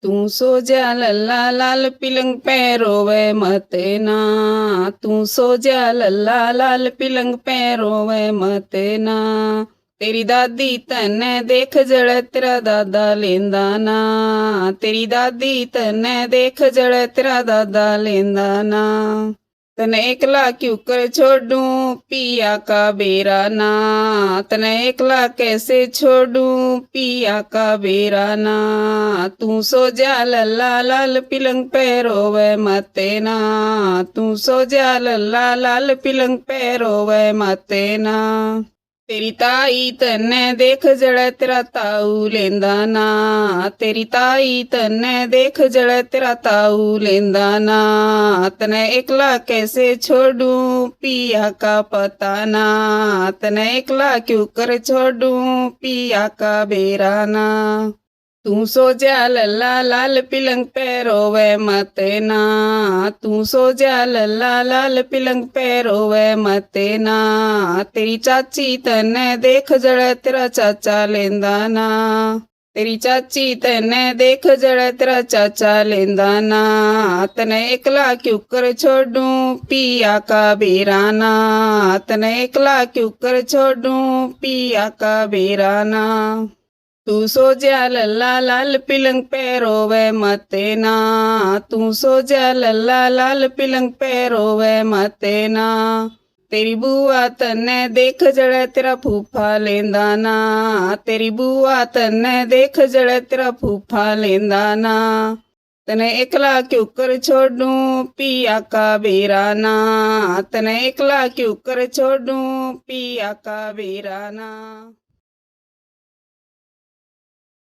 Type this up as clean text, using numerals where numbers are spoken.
तू सो जा लल्ला लाल पिलंग पे रोवे मत ना। तू सो जा लल्ला लाल पिलंग पे रोवे मत ना। तेरी दादी तन्ने देख जड़ तेरा दादा लेंदा ना। तेरी दादी तन्ने देख जड़ तेरा दादा लेंदा ना। तने एकला क्यों कर छोड़ूं पिया का बेरा ना। तने एकला कैसे छोड़ूं पिया का बेरा ना। तू सो जा लल्ला लाल पिलंग पे रोवे मते ना। तू सो जा लल्ला लाल पिलंग पे रोवे मते ना। तेरी ताई तन्ने देख जड़ तेरा ताऊ लेंदा ना। तेरी ताई तन्ने देख जड़ तेरा ताऊ लेंदा ना। तने एकला कैसे छोड़ूं पिया का पता ना। तने एकला क्यों कर छोड़ूं पिया का बेरा ना। तू सो जा लल्ला लाल पिलंग पे रोवे मत ना। तू सो जा लल्ला लाल पिलंग पे रोवे मत ना। तेरी चाची तन्ने देख जड़ तेरा चाचा लेंदा ना। तेरी चाची तन्ने देख जड़ तेरा चाचा लेंदा ना। तने एकला क्यों कर छोड़ूं पिया का बेरा ना। तने एकला क्यों कर छोड़ूं पिया का बेरा ना। तू सो जा लल्ला लाल पिलंग पे रोवे मत ना। तू सो जा लल्ला लाल पिलंग पे रोवे मत ना। तेरी बुआ तन्ने देख जड़ तेरा फूफा लेंदा ना। तेरी बुआ तन्ने देख जड़ तेरा फूफा लेंदा ना। तने एकला क्यों कर छोड़ूं पिया का बेरा ना। तने एकला क्यों कर छोड़ूं पिया का बेरा ना।